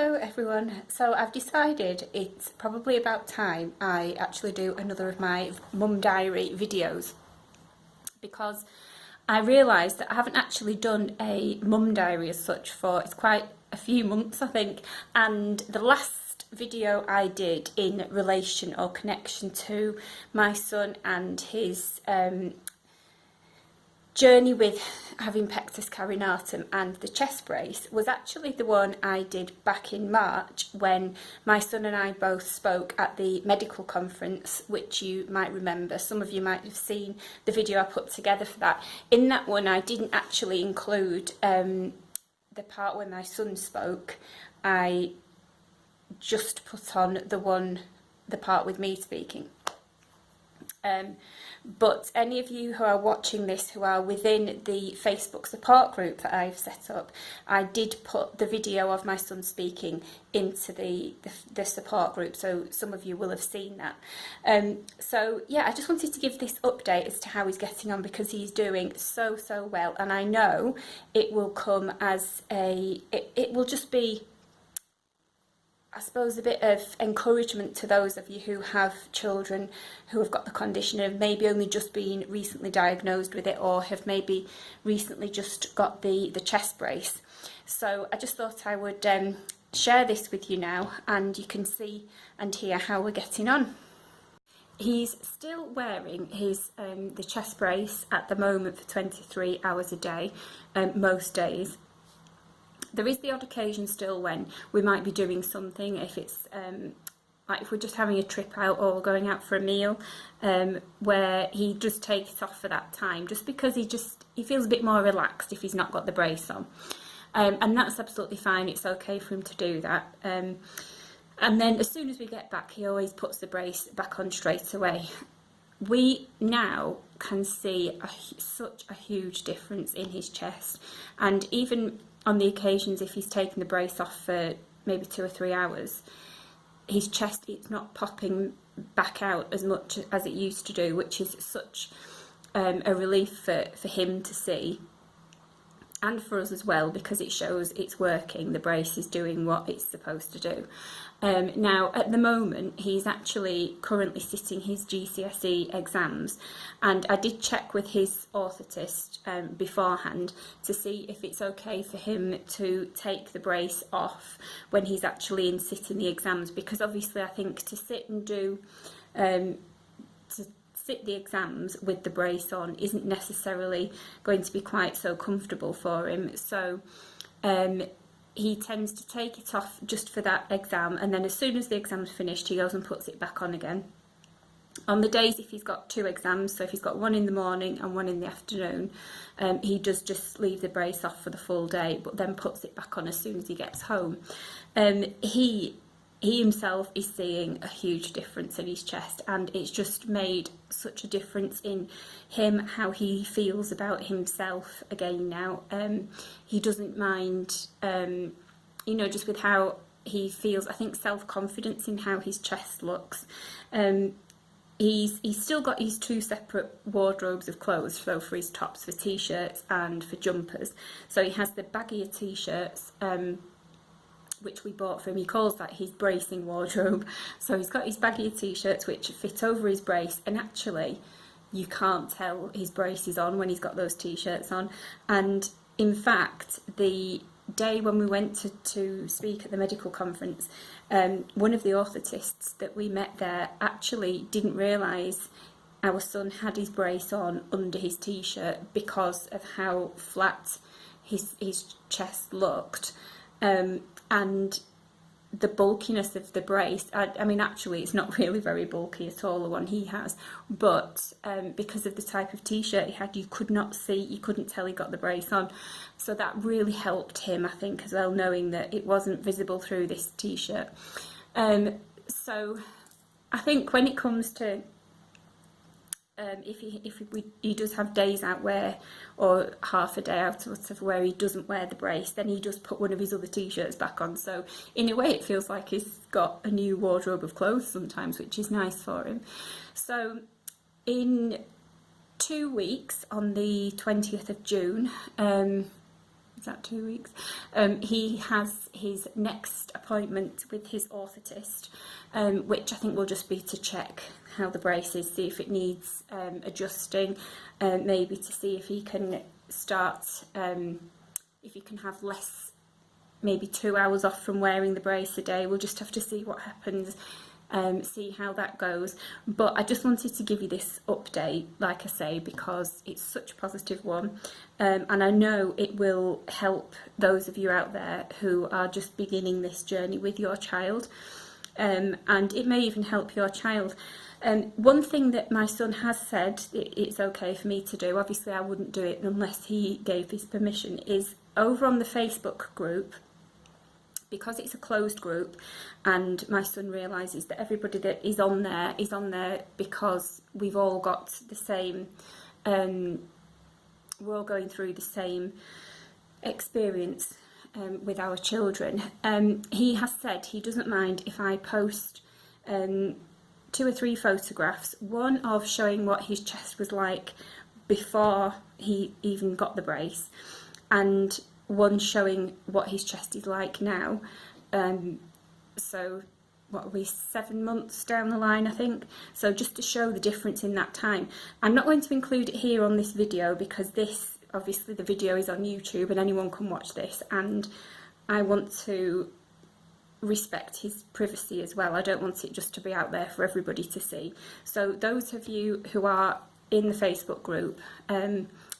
Hello everyone. So I've decided it's probably about time I actually do another of my mum diary videos, because I realised that I haven't actually done a mum diary as such for it's quite a few months, I think, and the last video I did in relation or connection to my son and his journey with having pectus carinatum and the chest brace was actually the one I did back in March, when my son and I both spoke at the medical conference, which you might remember. Some of you might have seen the video I put together for that. In that one I didn't actually include the part where my son spoke. I just put on the part with me speaking. But any of you who are watching this who are within the Facebook support group that I've set up, I did put the video of my son speaking into the support group, so some of you will have seen that. So yeah, I just wanted to give this update as to how he's getting on, because he's doing so well, and I know it will come as it will just be, I suppose, a bit of encouragement to those of you who have children who have got the condition and have maybe only just been recently diagnosed with it, or have maybe recently just got the chest brace. So I just thought I would share this with you now, and you can see and hear how we're getting on. He's still wearing his the chest brace at the moment for 23 hours a day, most days. There is the odd occasion still when we might be doing something, if it's like if we're just having a trip out or going out for a meal, where he just takes it off for that time, just because he feels a bit more relaxed if he's not got the brace on, and that's absolutely fine. It's okay for him to do that. And then as soon as we get back, he always puts the brace back on straight away. We now can see such a huge difference in his chest, and even on the occasions if he's taken the brace off for maybe 2 or 3 hours, his chest, it's not popping back out as much as it used to do, which is such a relief for him to see, and for us as well, because it shows it's working. The brace is doing what it's supposed to do. Now, at the moment, he's actually currently sitting his GCSE exams, and I did check with his orthotist beforehand to see if it's okay for him to take the brace off when he's actually in sitting the exams, because obviously I think to sit and do the exams with the brace on isn't necessarily going to be quite so comfortable for him. So he tends to take it off just for that exam, and then as soon as the exam's finished, he goes and puts it back on again. On the days if he's got 2 exams, so if he's got one in the morning and one in the afternoon, he does just leave the brace off for the full day, but then puts it back on as soon as he gets home. He himself is seeing a huge difference in his chest, and it's just made such a difference in him, how he feels about himself again now. He doesn't mind, just with how he feels, I think self-confidence in how his chest looks. He's still got his 2 separate wardrobes of clothes, so for his tops, for t-shirts and for jumpers. So he has the baggier t-shirts, which we bought for him. He calls that his bracing wardrobe. So he's got his baggier t-shirts which fit over his brace, and actually you can't tell his brace is on when he's got those t-shirts on. And in fact, the day when we went to speak at the medical conference, one of the orthotists that we met there actually didn't realise our son had his brace on under his t-shirt because of how flat his chest looked. And the bulkiness of the brace, I mean actually it's not really very bulky at all, the one he has, but because of the type of t-shirt he had, you couldn't tell he got the brace on. So that really helped him, I think, as well, knowing that it wasn't visible through this t-shirt. So I think when it comes to if he does have days out where, or half a day out or whatever, where he doesn't wear the brace, then he does put one of his other t-shirts back on. So in a way it feels like he's got a new wardrobe of clothes sometimes, which is nice for him. So in 2 weeks, on the 20th of June, is that 2 weeks? He has his next appointment with his orthotist, which I think will just be to check how the brace is, see if it needs adjusting, maybe to see if he can start, if he can have less, maybe 2 hours off from wearing the brace a day. We'll just have to see what happens. See how that goes. But I just wanted to give you this update, like I say, because it's such a positive one, and I know it will help those of you out there who are just beginning this journey with your child, and it may even help your child. One thing that my son has said it's okay for me to do, obviously I wouldn't do it unless he gave his permission, is over on the Facebook group, because it's a closed group and my son realises that everybody that is on there because we've all got the same, we're all going through the same experience with our children. He has said he doesn't mind if I post 2 or 3 photographs, one of showing what his chest was like before he even got the brace, and one showing what his chest is like now. So what are we, 7 months down the line, I think, so just to show the difference in that time. I'm not going to include it here on this video because this, obviously the video is on YouTube and anyone can watch this, and I want to respect his privacy as well. I don't want it just to be out there for everybody to see. So those of you who are in the Facebook group,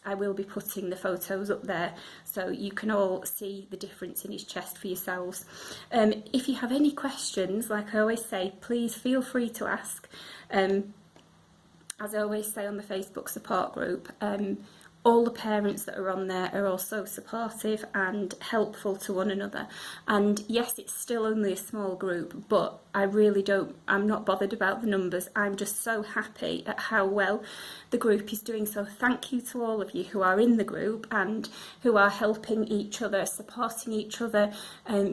I will be putting the photos up there so you can all see the difference in his chest for yourselves. If you have any questions, like I always say, please feel free to ask. As I always say on the Facebook support group, all the parents that are on there are also supportive and helpful to one another. And yes, it's still only a small group, but I'm not bothered about the numbers. I'm just so happy at how well the group is doing. So thank you to all of you who are in the group and who are helping each other, supporting each other,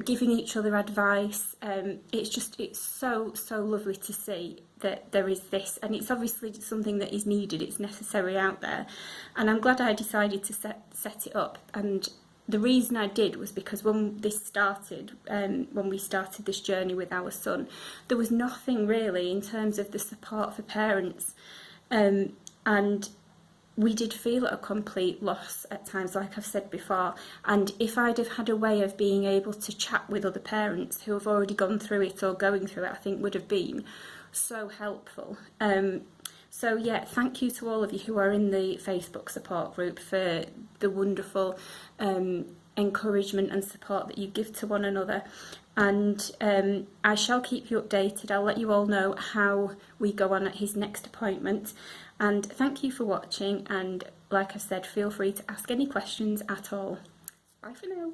giving each other advice. It's so lovely to see that there is this, and it's obviously something that is needed, it's necessary out there, and I'm glad I decided to set it up. And the reason I did was because when this started, when we started this journey with our son, there was nothing really in terms of the support for parents, and we did feel at a complete loss at times, like I've said before. And if I'd have had a way of being able to chat with other parents who have already gone through it or going through it, I think would have been so helpful. So yeah, thank you to all of you who are in the Facebook support group for the wonderful encouragement and support that you give to one another. And I shall keep you updated. I'll let you all know how we go on at his next appointment. And thank you for watching, and like I said, feel free to ask any questions at all. Bye for now.